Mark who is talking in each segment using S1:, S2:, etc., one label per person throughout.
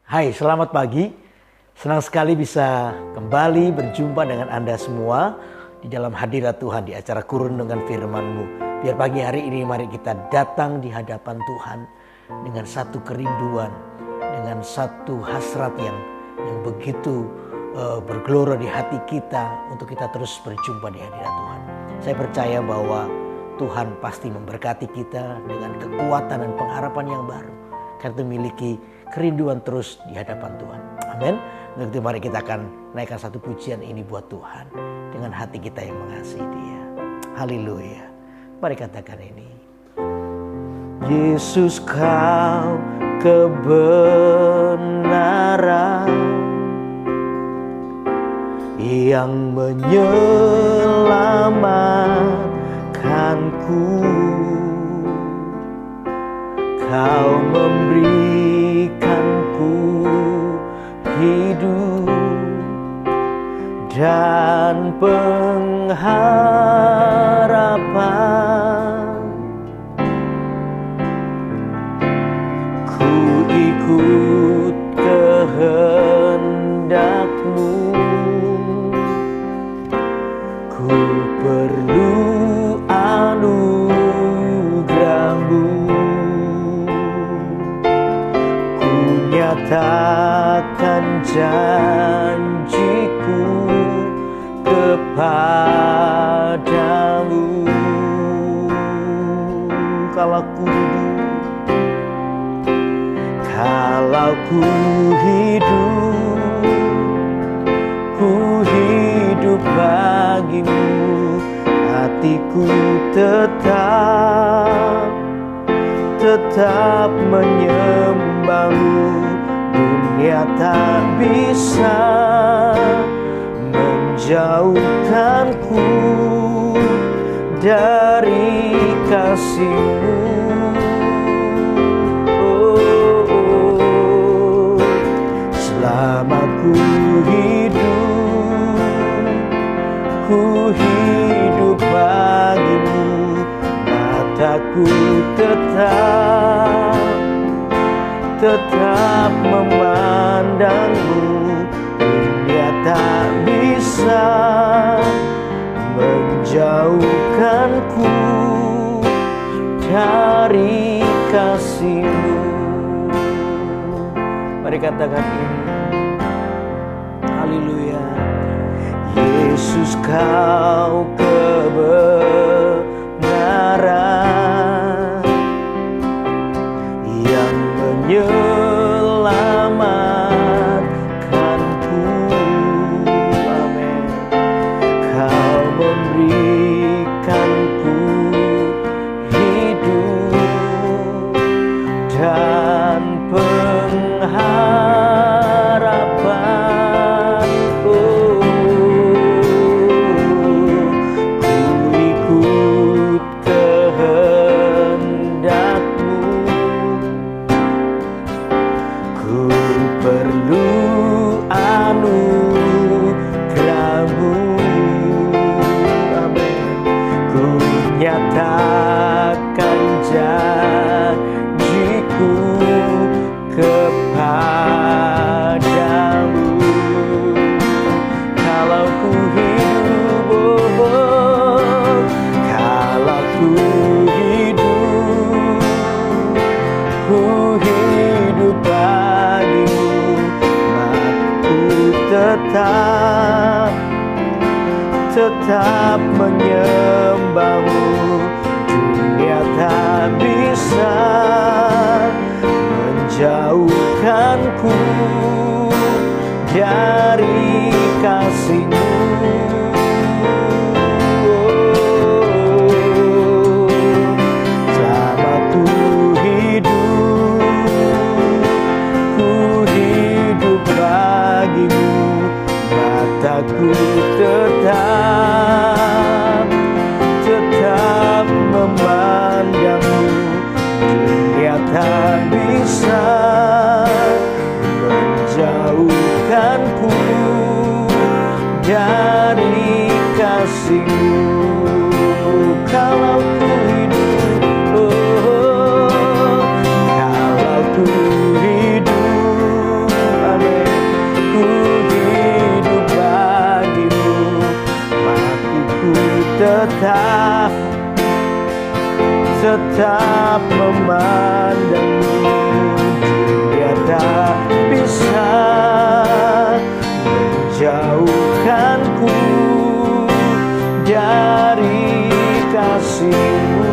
S1: Hai, selamat pagi. Senang sekali bisa kembali berjumpa dengan Anda semua di dalam hadirat Tuhan di acara Kurun dengan Firman-Mu. Biar pagi hari ini mari kita datang di hadapan Tuhan dengan satu kerinduan, dengan satu hasrat yang begitu bergelora di hati kita untuk kita terus berjumpa di hadirat Tuhan. Saya percaya bahwa Tuhan pasti memberkati kita dengan kekuatan dan pengharapan yang baru. Karena itu memiliki kerinduan terus di hadapan Tuhan. Amin. Untuk itu mari kita akan naikkan satu pujian ini buat Tuhan dengan hati kita yang mengasihi Dia. Haleluya. Mari katakan ini. Yesus, Kau kebenaran yang menyelamatkanku. Kau memberikanku hidup dan pengharapan. Ku ikut kehendak-Mu, ku perlu anugerah-Mu. Nyatakan janjiku kepadamu. Kalau ku hidup bagimu, hatiku tetap menyembah-Mu. Dunia tak bisa menjauhkanku dari kasih-Mu. Selama ku hidup bagimu, mataku tetap memandang-Mu. Dunia tak bisa menjauhkanku dari kasih-Mu. Mari katakan ini. Haleluya. Yesus, Kau kebenaran yang menyelamatkanku. Amin. Kau memberikanku hidup dan pengharapan. Ku ikut kehendak-Mu, ku perlu anugerah-Mu. Amin. Ku nyatakan janjiku kepadamu. Kalau ku hidup bagimu, mataku tetap menyembah-Mu. Dunia tak bisa menjauhkanku dari kasih-Mu. Selama ku hidup bagimu, mataku tetap memandang-Mu. Dunia tak bisa menjauhkanku dari kasih-Mu. Kalau ku hidup tetap memandangmu. Dia tak bisa menjauhkanku dari kasih-Mu.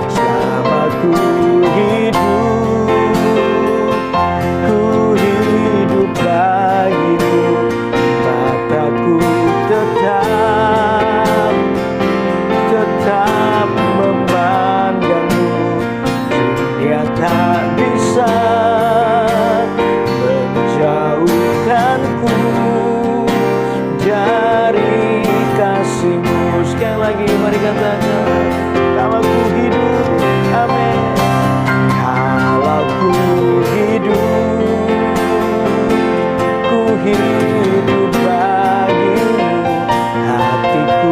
S1: Selama ku hidup bagimu, mataku tetap memandangmu. Dunia tak bisa menjauhkanku dari kasih-Mu. Sekali lagi mari katakan, kalau ku hidup, amin. Kalau ku hidup bagimu, hatiku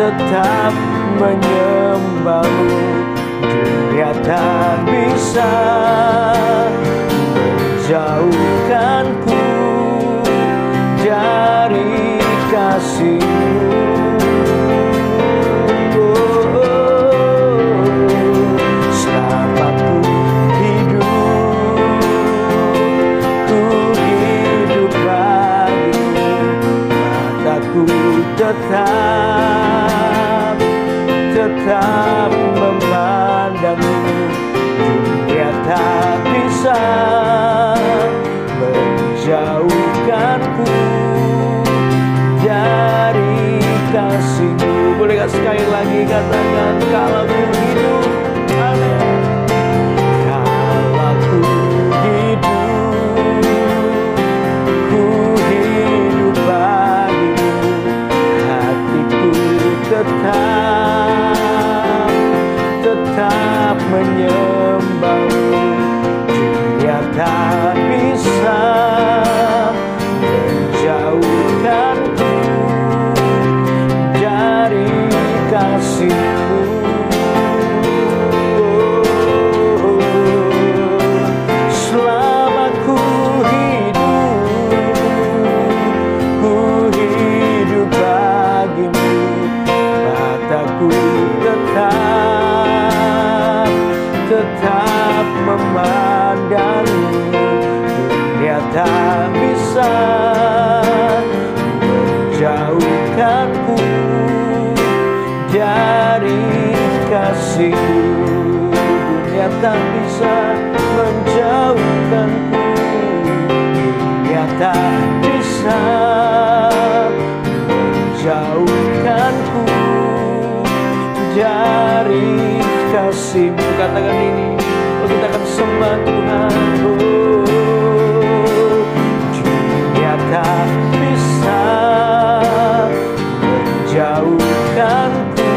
S1: tetap menyembah-Mu. Dunia tak bisa menjauhkanku dari kasih-Mu. Selama ku hidup bagimu, mataku tetap memandangmu. Dunia tak bisa menjauhkanku dari kasih-Mu. Boleh gak sekali lagi katakan, kalau ku hidup, amin. Kalau ku hidup bagimu, hatiku tetap menyembah-Mu. Dunia tak bisa menjauhkanku dari kasih-Mu. Selama ku hidup bagimu, mataku tetap memandangmu. Dunia tak bisa menjauhkanku dari kasih-Mu. Dunia tak bisa menjauhkanku. Dunia tak bisa menjauhkanku dari kasih-Mu. Katakan ini, kita akan sembah Tuhan. Dunia tak bisa menjauhkanku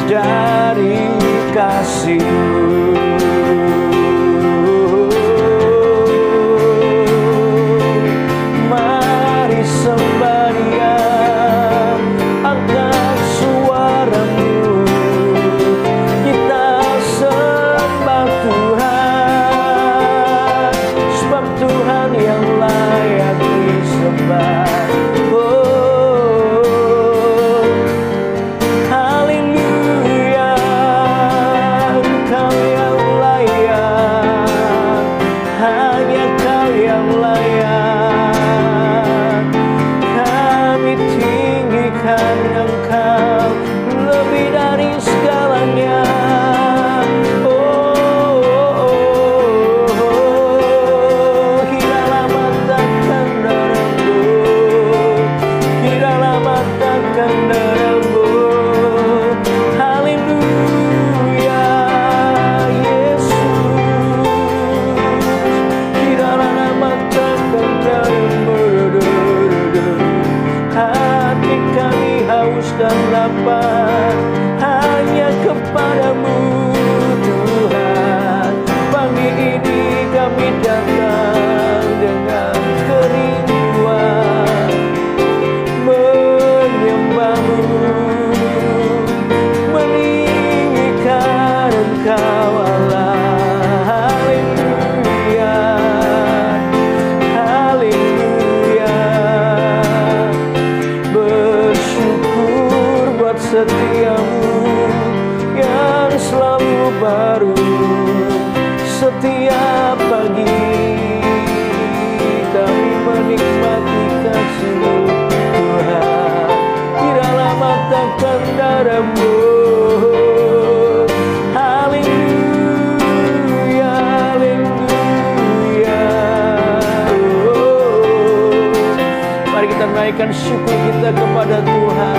S1: dari kasih-Mu. Mari sembah Dia, angkat suaramu, kita sembah Tuhan, sebab Tuhan yang layak disembah. Haleluya, Kau yang layak, hanya Kau yang layak. Kami tinggikan Engkau lebih dari segalanya. Dan lapar hanya kepadamu Tuhan. Pagi ini kami datang dengan kerinduan menyembah-Mu, meninggikan Engkau Allah. Haleluya, haleluya. setiamu yang selalu baru. Setiap pagi kami menikmati kasih-Mu Tuhan, di dalam matakan darah-Mu. Haleluya, haleluya. Mari kita naikkan syukur kita kepada Tuhan.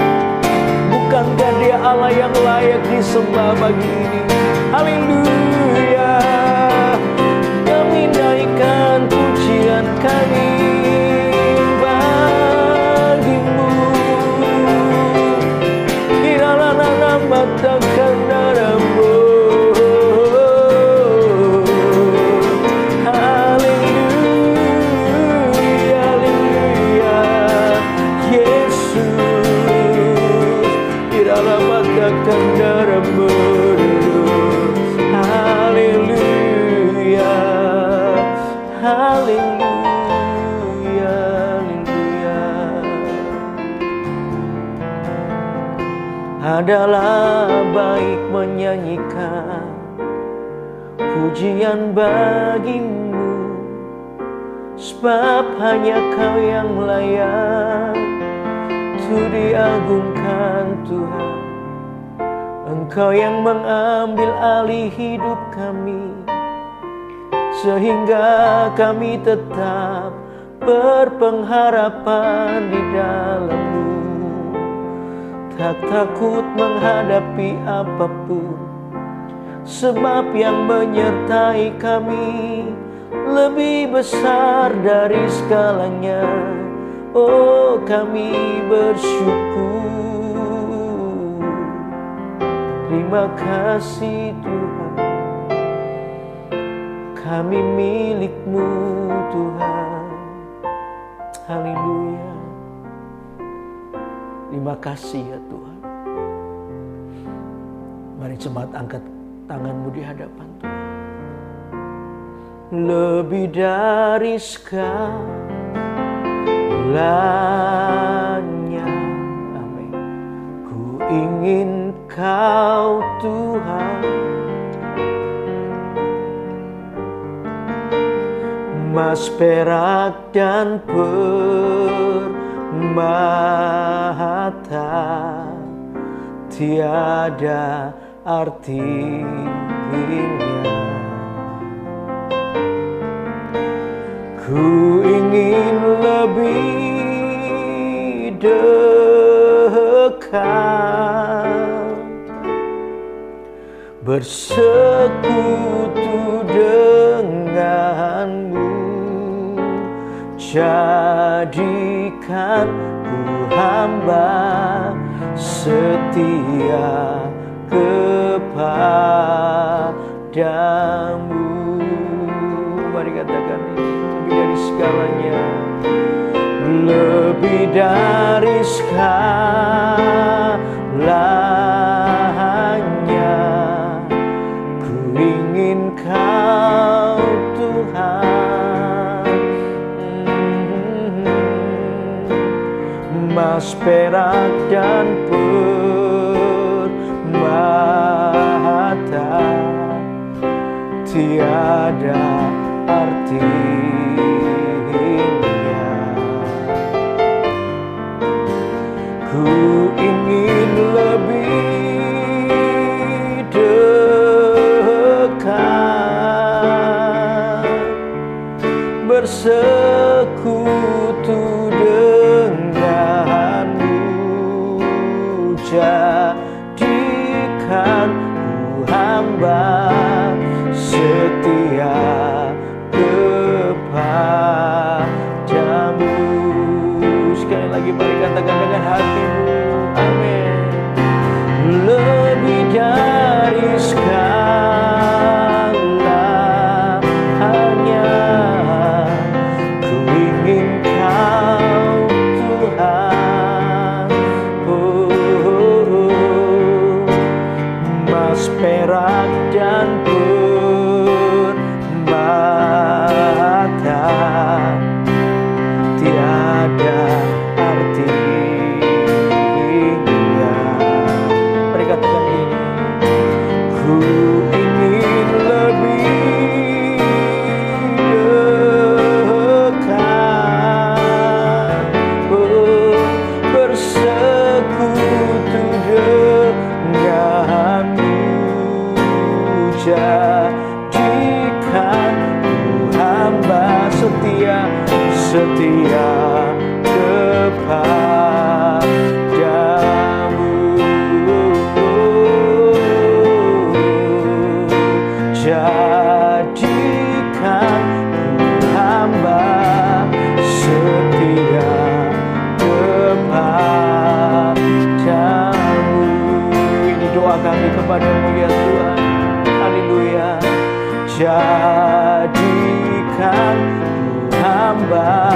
S1: Bukankah Dia Allah yang layak disembah pagi ini? Haleluya. Kami naikkan pujian kami bagi-Mu, di dalam nama takkan darah-Mu. Haleluya, haleluya. Yesus, di dalam takkan darah-Mu. Haleluya, haleluya, haleluya. Adalah baik menyanyikan pujian bagi-Mu, sebab hanya Kau yang layak untuk diagungkan Tuhan. Engkau yang mengambil alih hidup kami, sehingga kami tetap berpengharapan di dalam-Mu. Tak takut menghadapi apapun, sebab yang menyertai kami lebih besar dari segalanya. Oh, kami bersyukur. Terima kasih Tuhan, kami milik-Mu Tuhan. Haleluya. Terima kasih ya Tuhan. Mari jemaat angkat tanganmu di hadapan Tuhan. Lebih dari segalanya, amin. Ku ingin Kau Tuhan, emas, perak, dan permata tiada artinya. Ku ingin lebih dekat, bersekutu denganmu. Jadikan ku hamba setia kepadamu. Mari katakan ini, lebih dari segalanya, lebih dari segalanya. Ku ingin Kau Tuhan, emas, perak, dan permata tiada artinya. Ku ingin lebih dekat, bersekutu denganmu. Jadikan ku hamba setia kepadamu. Sekali lagi mari katakan dengan hatimu, amin. Lebih dari segalanya, ku ingin Kau Tuhan. Emas, perak, dan permata bawa kami kepadamu ya Tuhan. Haleluya. Jadikan hamba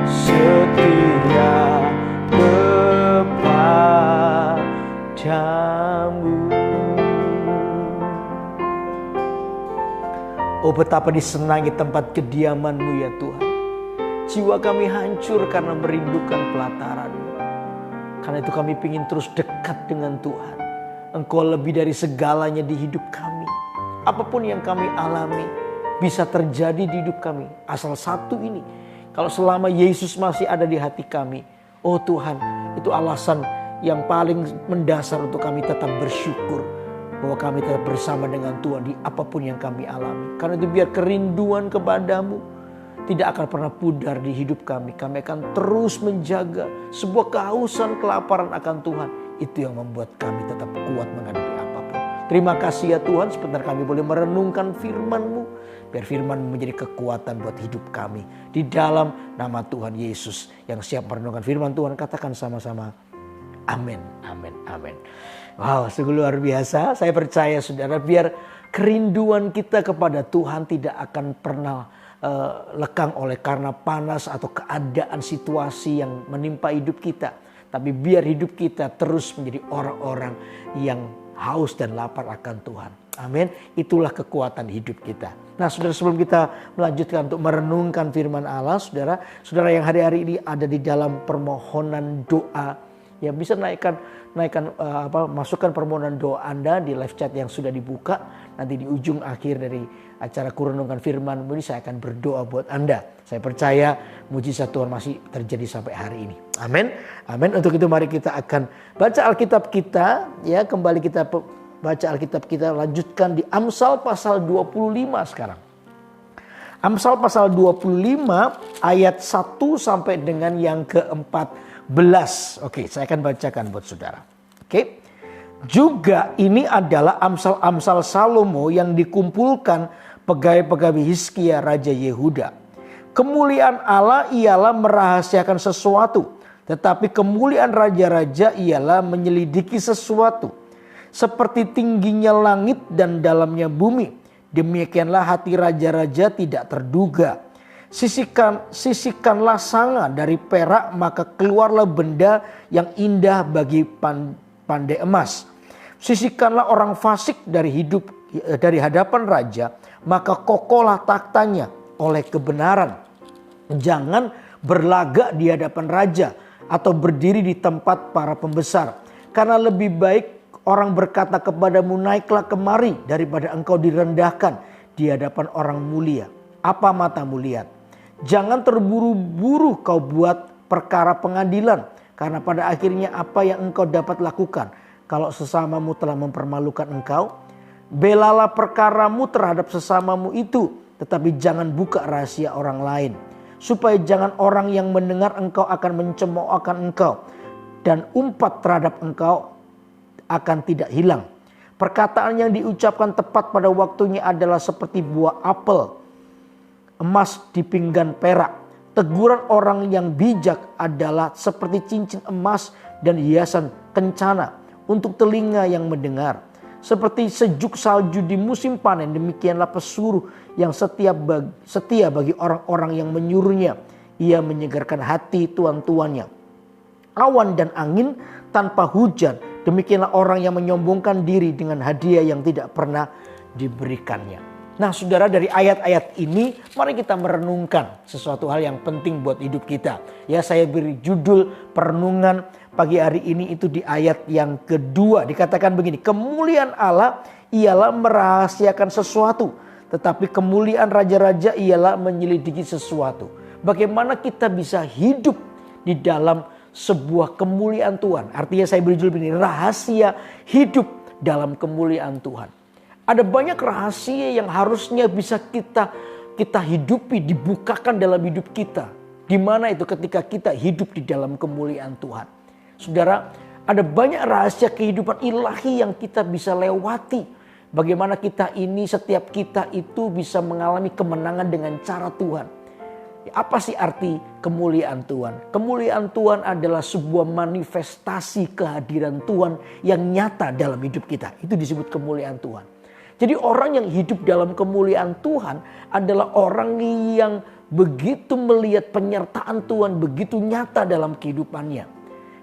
S1: setia kepadamu. Oh, betapa disenangi tempat kediaman-Mu ya Tuhan. Jiwa kami hancur karena merindukan pelataran-Mu. Karena itu kami ingin terus dekat dengan Tuhan. Engkau lebih dari segalanya di hidup kami. Apapun yang kami alami bisa terjadi di hidup kami. Asal satu ini, kalau selama Yesus masih ada di hati kami, oh Tuhan, itu alasan yang paling mendasar untuk kami tetap bersyukur. Bahwa kami tetap bersama dengan Tuhan di apapun yang kami alami. Karena itu biar kerinduan kepadamu tidak akan pernah pudar di hidup kami. Kami akan terus menjaga sebuah kehausan, kelaparan akan Tuhan. Itu yang membuat kami tetap kuat menghadapi apapun. Terima kasih ya Tuhan, sebentar kami boleh merenungkan firman-Mu. Biar firman-Mu menjadi kekuatan buat hidup kami. Di dalam nama Tuhan Yesus yang siap merenungkan firman Tuhan, katakan sama-sama. Amin, amin, amin. Wow, sungguh luar biasa. Saya percaya saudara, biar kerinduan kita kepada Tuhan tidak akan pernah lekang oleh karena panas atau keadaan situasi yang menimpa hidup kita. Tapi biar hidup kita terus menjadi orang-orang yang haus dan lapar akan Tuhan. Amin. Itulah kekuatan hidup kita. Nah saudara, sebelum kita melanjutkan untuk merenungkan firman Allah, saudara yang hari-hari ini ada di dalam permohonan doa, ya bisa masukkan permohonan doa Anda di live chat yang sudah dibuka. Nanti di ujung akhir dari acara Kurenungkan Firman ini saya akan berdoa buat Anda. Saya percaya mujizat Tuhan masih terjadi sampai hari ini. Amin. Amin. Untuk itu mari kita akan baca Alkitab kita, ya, kembali kita baca Alkitab kita, lanjutkan di Amsal pasal 25 sekarang. Amsal pasal 25 ayat 1 sampai dengan yang ke-14. Oke, saya akan bacakan buat saudara. Oke. Juga ini adalah Amsal-Amsal Salomo yang dikumpulkan pegawai-pegawai Hizkia Raja Yehuda. Kemuliaan Allah ialah merahasiakan sesuatu, tetapi kemuliaan raja-raja ialah menyelidiki sesuatu. Seperti tingginya langit dan dalamnya bumi, demikianlah hati raja-raja tidak terduga. Sisihkanlah sanga dari perak, maka keluarlah benda yang indah bagi pandai emas. Sisihkanlah orang fasik dari hadapan raja, maka kokohlah taktanya oleh kebenaran. Jangan berlagak di hadapan raja atau berdiri di tempat para pembesar. Karena lebih baik orang berkata kepadamu, naiklah kemari, daripada engkau direndahkan di hadapan orang mulia. Apa matamu lihat? Jangan terburu-buru kau buat perkara pengadilan. Karena pada akhirnya apa yang engkau dapat lakukan kalau sesamamu telah mempermalukan engkau? Belalah perkaramu terhadap sesamamu itu, tetapi jangan buka rahasia orang lain. Supaya jangan orang yang mendengar engkau akan mencemoohkan engkau, dan umpat terhadap engkau akan tidak hilang. Perkataan yang diucapkan tepat pada waktunya adalah seperti buah apel emas di pinggan perak. Teguran orang yang bijak adalah seperti cincin emas dan hiasan kencana untuk telinga yang mendengar. Seperti sejuk salju di musim panen, demikianlah pesuruh yang setia bagi orang-orang yang menyuruhnya. Ia menyegarkan hati tuan-tuannya. Awan dan angin tanpa hujan, demikianlah orang yang menyombongkan diri dengan hadiah yang tidak pernah diberikannya. Nah saudara, dari ayat-ayat ini mari kita merenungkan sesuatu hal yang penting buat hidup kita. Ya, saya beri judul perenungan pagi hari ini itu di ayat yang kedua. Dikatakan begini, kemuliaan Allah ialah merahasiakan sesuatu, tetapi kemuliaan raja-raja ialah menyelidiki sesuatu. Bagaimana kita bisa hidup di dalam sebuah kemuliaan Tuhan? Artinya saya beri judul begini, rahasia hidup dalam kemuliaan Tuhan. Ada banyak rahasia yang harusnya bisa kita hidupi, dibukakan dalam hidup kita. Di mana itu ketika kita hidup di dalam kemuliaan Tuhan. Saudara, ada banyak rahasia kehidupan ilahi yang kita bisa lewati. Bagaimana setiap kita itu bisa mengalami kemenangan dengan cara Tuhan. Apa sih arti kemuliaan Tuhan? Kemuliaan Tuhan adalah sebuah manifestasi kehadiran Tuhan yang nyata dalam hidup kita. Itu disebut kemuliaan Tuhan. Jadi orang yang hidup dalam kemuliaan Tuhan adalah orang yang begitu melihat penyertaan Tuhan begitu nyata dalam kehidupannya.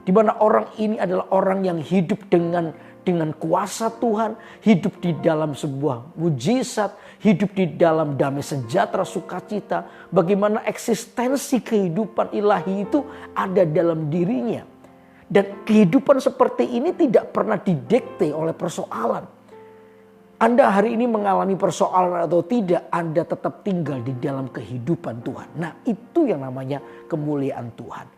S1: Di mana orang ini adalah orang yang hidup dengan kuasa Tuhan, hidup di dalam sebuah mujizat, hidup di dalam damai sejahtera sukacita. Bagaimana eksistensi kehidupan ilahi itu ada dalam dirinya. Dan kehidupan seperti ini tidak pernah didikte oleh persoalan. Anda hari ini mengalami persoalan atau tidak, Anda tetap tinggal di dalam kehidupan Tuhan. Nah, itu yang namanya kemuliaan Tuhan.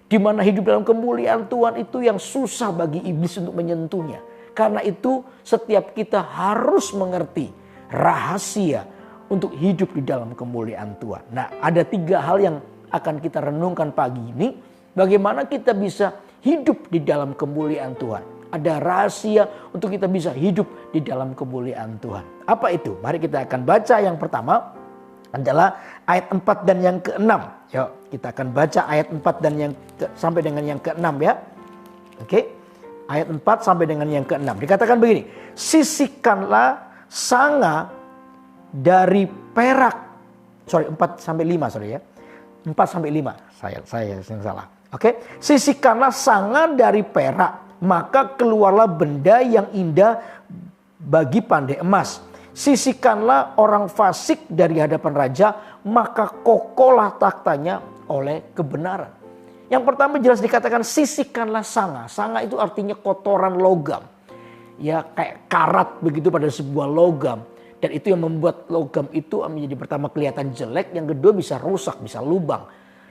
S1: Di mana hidup dalam kemuliaan Tuhan itu yang susah bagi iblis untuk menyentuhnya. Karena itu setiap kita harus mengerti rahasia untuk hidup di dalam kemuliaan Tuhan. Nah, ada 3 hal yang akan kita renungkan pagi ini. Bagaimana kita bisa hidup di dalam kemuliaan Tuhan. Ada rahasia untuk kita bisa hidup di dalam kemuliaan Tuhan. Apa itu? Mari kita akan baca. Yang pertama adalah ayat 4 dan yang ke-6. Yuk, kita akan baca ayat 4 dan sampai dengan yang ke-6 ya. Oke. Ayat 4 sampai dengan yang ke-6. Dikatakan begini. Sisihkanlah sanga dari perak. 4 sampai 5 sorry ya. 4 sampai 5. Saya yang salah. Oke. Sisihkanlah sanga dari perak. Maka keluarlah benda yang indah bagi pandai emas. Sisihkanlah orang fasik dari hadapan raja, maka kokohlah taktanya oleh kebenaran. Yang pertama jelas dikatakan sisihkanlah sanga. Sanga itu artinya kotoran logam. Ya, kayak karat begitu pada sebuah logam. Dan itu yang membuat logam itu menjadi pertama kelihatan jelek, yang kedua bisa rusak, bisa lubang.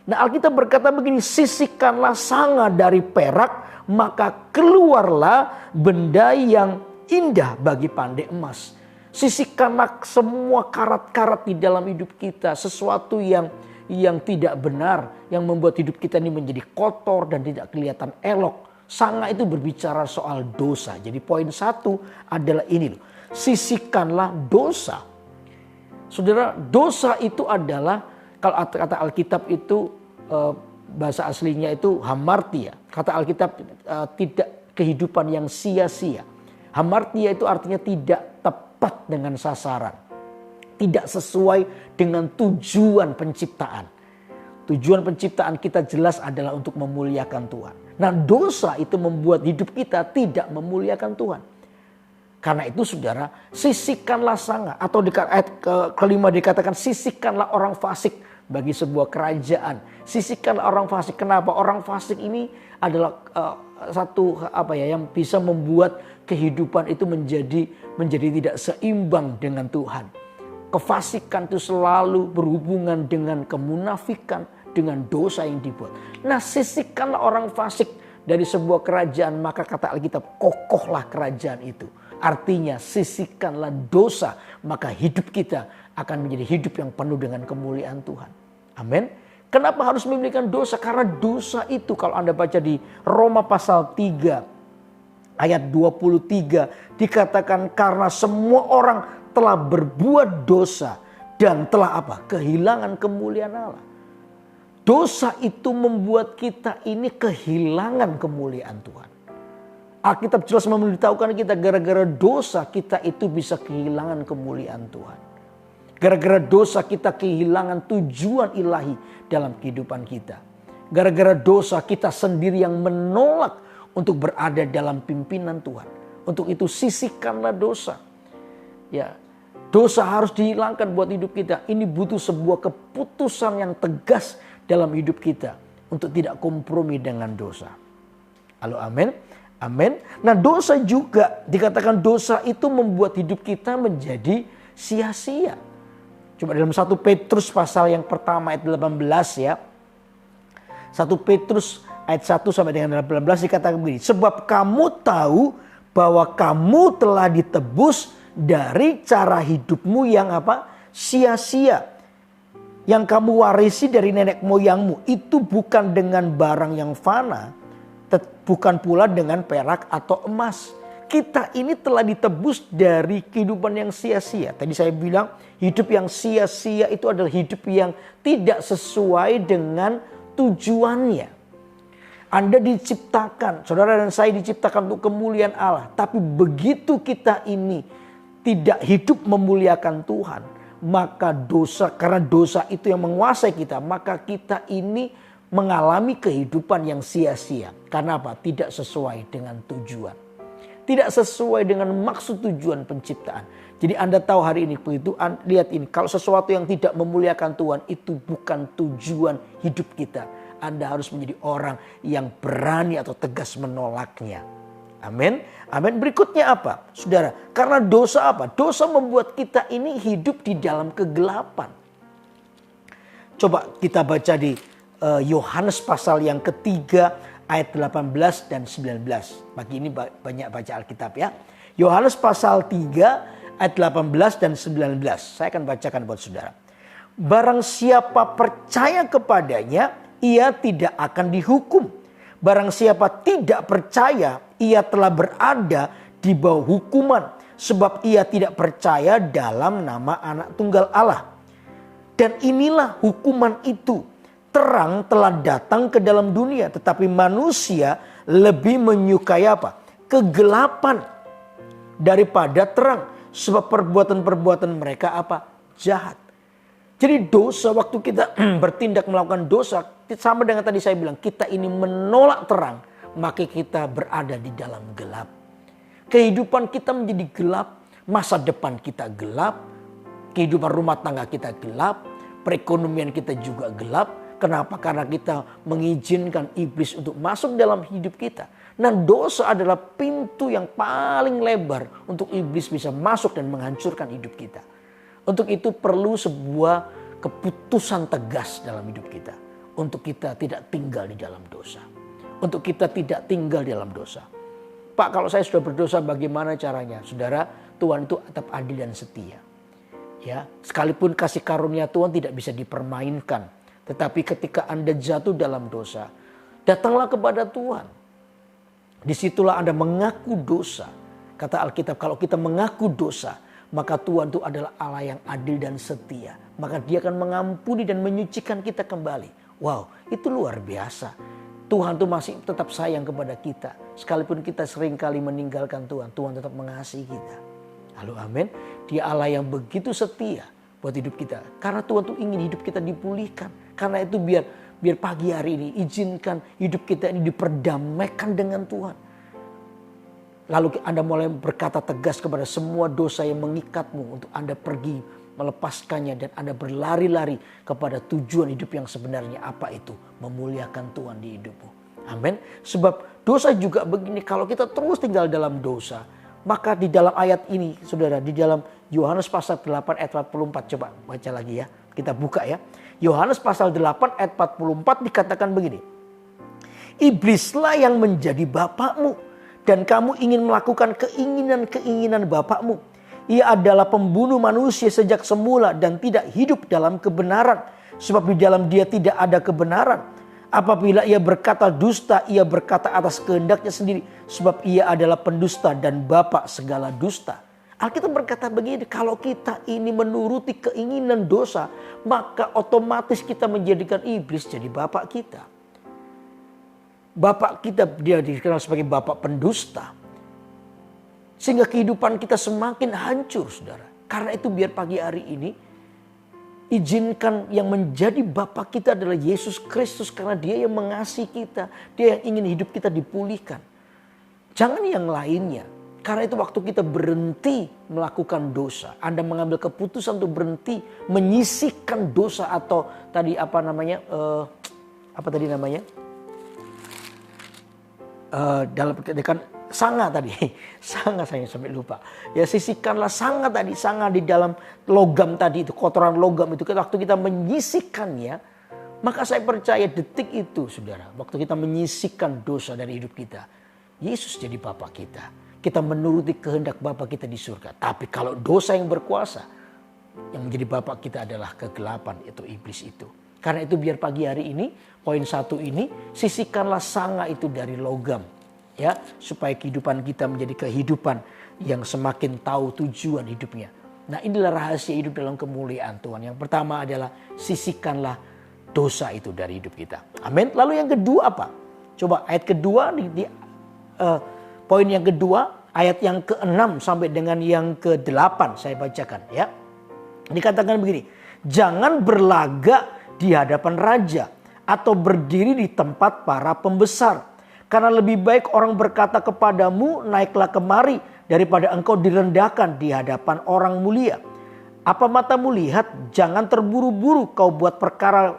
S1: Nah, Alkitab berkata begini, sisihkanlah sanga dari perak, maka keluarlah benda yang indah bagi pandai emas. Sisihkanlah semua karat-karat di dalam hidup kita. Sesuatu yang tidak benar. Yang membuat hidup kita ini menjadi kotor dan tidak kelihatan elok. Sanga itu berbicara soal dosa. Jadi poin 1 adalah ini. Sisihkanlah dosa. Saudara, dosa itu adalah, kalau kata Alkitab itu bahasa aslinya itu hamartia. Kata Alkitab tidak kehidupan yang sia-sia. Hamartia itu artinya tidak tepat dengan sasaran. Tidak sesuai dengan tujuan penciptaan. Tujuan penciptaan kita jelas adalah untuk memuliakan Tuhan. Nah, dosa itu membuat hidup kita tidak memuliakan Tuhan. Karena itu saudara, sisihkanlah sanga. Atau di ayat kelima dikatakan sisihkanlah orang fasik bagi sebuah kerajaan. Sisihkanlah orang fasik. Kenapa? Orang fasik ini adalah satu yang bisa membuat kehidupan itu menjadi tidak seimbang dengan Tuhan. Kefasikan itu selalu berhubungan dengan kemunafikan, dengan dosa yang dibuat. Nah, sisihkanlah orang fasik dari sebuah kerajaan, maka kata Alkitab, kokohlah kerajaan itu. Artinya sisihkanlah dosa, maka hidup kita akan menjadi hidup yang penuh dengan kemuliaan Tuhan. Amin. Kenapa harus memiliki dosa? Karena dosa itu kalau Anda baca di Roma pasal 3 ayat 23 dikatakan karena semua orang telah berbuat dosa dan telah kehilangan kemuliaan Allah. Dosa itu membuat kita ini kehilangan kemuliaan Tuhan. Alkitab jelas memberitahukan kita gara-gara dosa kita itu bisa kehilangan kemuliaan Tuhan. Gara-gara dosa kita kehilangan tujuan ilahi dalam kehidupan kita. Gara-gara dosa kita sendiri yang menolak untuk berada dalam pimpinan Tuhan. Untuk itu sisihkanlah dosa. Ya, dosa harus dihilangkan buat hidup kita. Ini butuh sebuah keputusan yang tegas dalam hidup kita untuk tidak kompromi dengan dosa. Halo, amin. Amin. Nah, dosa juga dikatakan dosa itu membuat hidup kita menjadi sia-sia. Coba dalam 1 Petrus pasal yang pertama ayat 18 ya. 1 Petrus ayat 1 sampai dengan 18 dikatakan begini. Sebab kamu tahu bahwa kamu telah ditebus dari cara hidupmu yang sia-sia. Yang kamu warisi dari nenek moyangmu. Itu bukan dengan barang yang fana. Bukan pula dengan perak atau emas. kita ini telah ditebus dari kehidupan yang sia-sia. Tadi saya bilang hidup yang sia-sia itu adalah hidup yang tidak sesuai dengan tujuannya. Anda diciptakan, saudara dan saya diciptakan untuk kemuliaan Allah. Tapi begitu kita ini tidak hidup memuliakan Tuhan, maka dosa, karena dosa itu yang menguasai kita, maka kita ini mengalami kehidupan yang sia-sia. Karena apa? Tidak sesuai dengan tujuan. Tidak sesuai dengan maksud tujuan penciptaan. Jadi Anda tahu hari ini begitu, lihat ini. Kalau sesuatu yang tidak memuliakan Tuhan itu bukan tujuan hidup kita. Anda harus menjadi orang yang berani atau tegas menolaknya. Amin. Amin. Berikutnya apa? Saudara, karena dosa apa? Dosa membuat kita ini hidup di dalam kegelapan. Coba kita baca di Yohanes pasal yang ketiga ayat 18 dan 19. Pagi ini banyak baca Alkitab ya. Yohanes pasal 3 ayat 18 dan 19. Saya akan bacakan buat saudara. Barang siapa percaya kepadanya, ia tidak akan dihukum. Barang siapa tidak percaya, ia telah berada di bawah hukuman. Sebab ia tidak percaya dalam nama Anak Tunggal Allah. Dan inilah hukuman itu. Terang telah datang ke dalam dunia, tetapi manusia lebih menyukai apa? Kegelapan daripada terang. Sebab perbuatan-perbuatan mereka apa? Jahat. Jadi dosa, waktu kita bertindak melakukan dosa, sama dengan tadi saya bilang, kita ini menolak terang, maka kita berada di dalam gelap. Kehidupan kita menjadi gelap, masa depan kita gelap, kehidupan rumah tangga kita gelap, perekonomian kita juga gelap. Kenapa? Karena kita mengizinkan iblis untuk masuk dalam hidup kita. Nah, dosa adalah pintu yang paling lebar untuk iblis bisa masuk dan menghancurkan hidup kita. Untuk itu perlu sebuah keputusan tegas dalam hidup kita. Untuk kita tidak tinggal di dalam dosa. Untuk kita tidak tinggal di dalam dosa. Pak, kalau saya sudah berdosa bagaimana caranya? Saudara, Tuhan itu tetap adil dan setia. Ya, sekalipun kasih karunia Tuhan tidak bisa dipermainkan. Tetapi ketika Anda jatuh dalam dosa, datanglah kepada Tuhan. Disitulah Anda mengaku dosa. Kata Alkitab, kalau kita mengaku dosa, maka Tuhan itu adalah Allah yang adil dan setia. Maka Dia akan mengampuni dan menyucikan kita kembali. Wow, itu luar biasa. Tuhan itu masih tetap sayang kepada kita. Sekalipun kita seringkali meninggalkan Tuhan, Tuhan tetap mengasihi kita. Halo, amin. Dia Allah yang begitu setia buat hidup kita. Karena Tuhan tuh ingin hidup kita dipulihkan. Karena itu biar pagi hari ini izinkan hidup kita ini diperdamaikan dengan Tuhan. Lalu Anda mulai berkata tegas kepada semua dosa yang mengikatmu untuk Anda pergi melepaskannya dan Anda berlari-lari kepada tujuan hidup yang sebenarnya apa itu? Memuliakan Tuhan di hidupmu. Amin. Sebab dosa juga begini, kalau kita terus tinggal dalam dosa, maka di dalam ayat ini, saudara, di dalam Yohanes pasal 8 ayat 44, coba baca lagi ya. Kita buka ya. Yohanes pasal 8 ayat 44 dikatakan begini. Iblislah yang menjadi bapakmu dan kamu ingin melakukan keinginan-keinginan bapakmu. Ia adalah pembunuh manusia sejak semula dan tidak hidup dalam kebenaran. Sebab di dalam dia tidak ada kebenaran. Apabila ia berkata dusta, ia berkata atas kehendaknya sendiri. Sebab ia adalah pendusta dan bapak segala dusta. Alkitab berkata begini, kalau kita ini menuruti keinginan dosa, maka otomatis kita menjadikan iblis jadi bapak kita. Bapak kita dia dikenal sebagai bapak pendusta. Sehingga kehidupan kita semakin hancur, saudara. Karena itu biar pagi hari ini, izinkan yang menjadi bapak kita adalah Yesus Kristus. Karena dia yang mengasihi kita, dia yang ingin hidup kita dipulihkan. Jangan yang lainnya. Karena itu waktu kita berhenti melakukan dosa, Anda mengambil keputusan untuk berhenti menyisihkan dosa atau tadi apa namanya, dalam kan sanga tadi, sanga saya sampai lupa. Ya sisihkanlah sanga tadi, sanga di dalam logam tadi itu, kotoran logam itu. Waktu kita menyisihkannya, maka saya percaya detik itu, saudara, waktu kita menyisihkan dosa dari hidup kita, Yesus jadi Bapa kita. Kita menuruti kehendak Bapa kita di surga. Tapi kalau dosa yang berkuasa, yang menjadi Bapa kita adalah kegelapan, itu iblis itu. Karena itu biar pagi hari ini, poin 1 ini, sisihkanlah sanga itu dari logam. Ya, supaya kehidupan kita menjadi kehidupan yang semakin tahu tujuan hidupnya. Nah, inilah rahasia hidup dalam kemuliaan Tuhan. Yang pertama adalah sisihkanlah dosa itu dari hidup kita. Amin. Lalu yang kedua apa? Coba ayat kedua poin yang kedua, ayat yang ke-6 sampai dengan yang ke-8 saya bacakan ya. Dikatakan begini, jangan berlagak di hadapan raja atau berdiri di tempat para pembesar. Karena lebih baik orang berkata kepadamu, naiklah kemari, daripada engkau direndahkan di hadapan orang mulia. Apa matamu lihat? Jangan terburu-buru kau buat perkara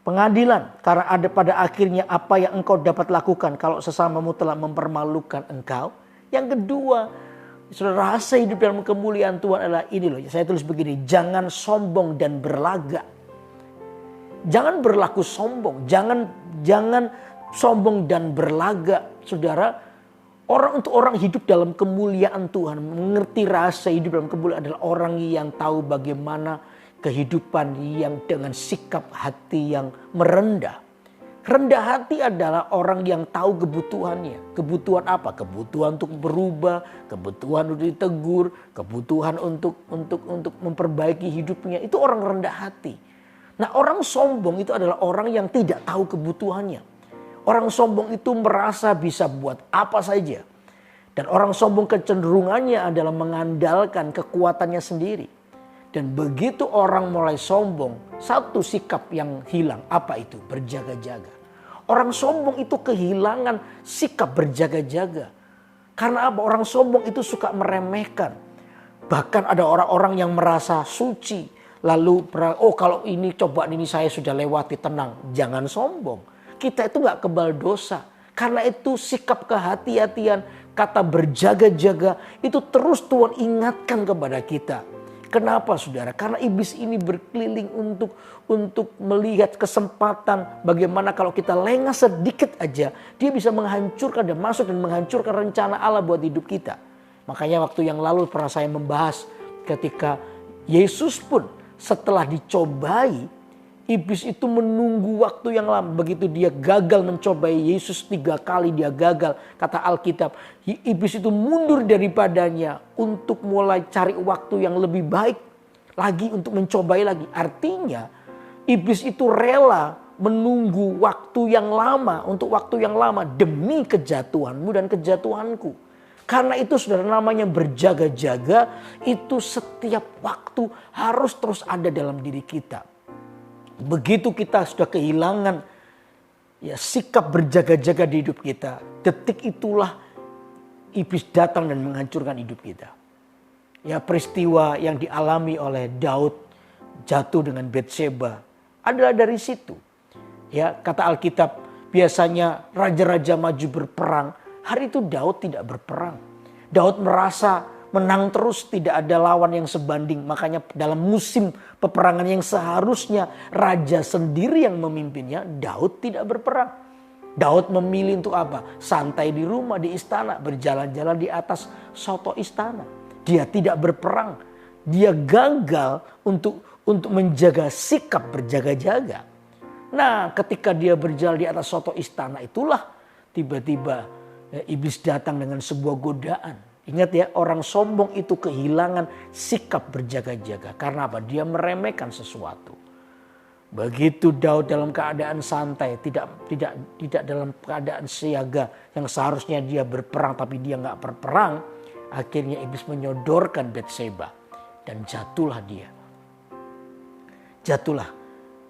S1: pengadilan. Karena ada pada akhirnya apa yang engkau dapat lakukan kalau sesamamu telah mempermalukan engkau. Yang kedua, saudara, rasa hidup dalam kemuliaan Tuhan adalah ini loh. Saya tulis begini, jangan sombong dan berlagak. Jangan berlaku sombong, jangan sombong dan berlagak, saudara. Untuk orang hidup dalam kemuliaan Tuhan, mengerti rasa hidup dalam kemuliaan adalah orang yang tahu bagaimana kehidupan yang dengan sikap hati yang merendah. Rendah hati adalah orang yang tahu kebutuhannya. Kebutuhan apa? Kebutuhan untuk berubah, kebutuhan untuk ditegur, kebutuhan untuk memperbaiki hidupnya. Itu orang rendah hati. Nah, orang sombong itu adalah orang yang tidak tahu kebutuhannya. Orang sombong itu merasa bisa buat apa saja. Dan orang sombong kecenderungannya adalah mengandalkan kekuatannya sendiri. Dan begitu orang mulai sombong, satu sikap yang hilang. Apa itu? Berjaga-jaga. Orang sombong itu kehilangan sikap berjaga-jaga. Karena apa? Orang sombong itu suka meremehkan. Bahkan ada orang-orang yang merasa suci. Lalu, kalau ini cobaan ini saya sudah lewati, tenang. Jangan sombong. Kita itu gak kebal dosa. Karena itu sikap kehati-hatian, kata berjaga-jaga, itu terus Tuhan ingatkan kepada kita. Kenapa saudara? Karena iblis ini berkeliling untuk melihat kesempatan bagaimana kalau kita lengah sedikit aja, dia bisa menghancurkan dan masuk dan menghancurkan rencana Allah buat hidup kita. Makanya waktu yang lalu pernah saya membahas ketika Yesus pun setelah dicobai, iblis itu menunggu waktu yang lama. Begitu dia gagal mencobai Yesus 3 kali dia gagal. Kata Alkitab, iblis itu mundur daripadanya untuk mulai cari waktu yang lebih baik lagi untuk mencobai lagi. Artinya iblis itu rela menunggu waktu yang lama untuk waktu yang lama demi kejatuhanmu dan kejatuhanku. Karena itu saudara, namanya berjaga-jaga itu setiap waktu harus terus ada dalam diri kita. Begitu kita sudah kehilangan sikap berjaga-jaga di hidup kita, detik itulah iblis datang dan menghancurkan hidup kita. Ya, peristiwa yang dialami oleh Daud jatuh dengan Batseba adalah dari situ. Ya, kata Alkitab, biasanya raja-raja maju berperang. Hari itu Daud tidak berperang. Daud merasa menang terus, tidak ada lawan yang sebanding. Makanya dalam musim peperangan yang seharusnya raja sendiri yang memimpinnya, Daud tidak berperang. Daud memilih untuk apa? Santai di rumah, di istana, berjalan-jalan di atas soto istana. Dia tidak berperang. Dia gagal untuk menjaga sikap berjaga-jaga. Nah, ketika dia berjalan di atas soto istana, itulah tiba-tiba iblis datang dengan sebuah godaan. Ingat ya, orang sombong itu kehilangan sikap berjaga-jaga. Karena apa? Dia meremehkan sesuatu. Begitu Daud dalam keadaan santai, tidak dalam keadaan siaga yang seharusnya dia berperang tapi dia nggak berperang, akhirnya iblis menyodorkan Batseba dan jatuhlah dia. Jatuhlah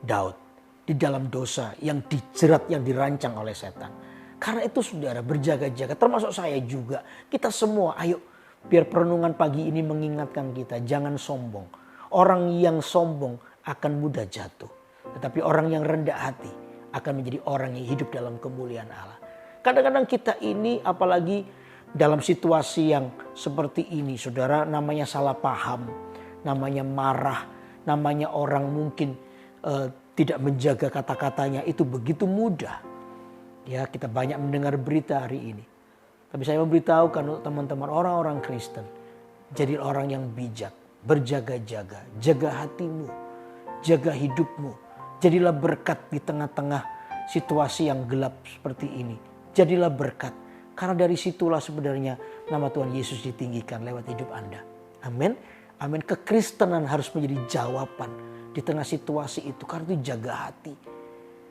S1: Daud di dalam dosa yang dijerat, yang dirancang oleh setan. Karena itu saudara, berjaga-jaga, termasuk saya juga. Kita semua, ayo biar perenungan pagi ini mengingatkan kita, jangan sombong. Orang yang sombong akan mudah jatuh. Tetapi orang yang rendah hati akan menjadi orang yang hidup dalam kemuliaan Allah. Kadang-kadang kita ini, apalagi dalam situasi yang seperti ini, saudara, namanya salah paham, namanya marah, namanya orang mungkin tidak menjaga kata-katanya, itu begitu mudah. Ya, kita banyak mendengar berita hari ini. Tapi saya memberitahukan untuk teman-teman orang-orang Kristen, jadi orang yang bijak, berjaga-jaga, jaga hatimu, jaga hidupmu. Jadilah berkat di tengah-tengah situasi yang gelap seperti ini. Jadilah berkat. Karena dari situlah sebenarnya nama Tuhan Yesus ditinggikan lewat hidup Anda. Amin. Amin. Kekristenan harus menjadi jawaban di tengah situasi itu. Karena itu jaga hati.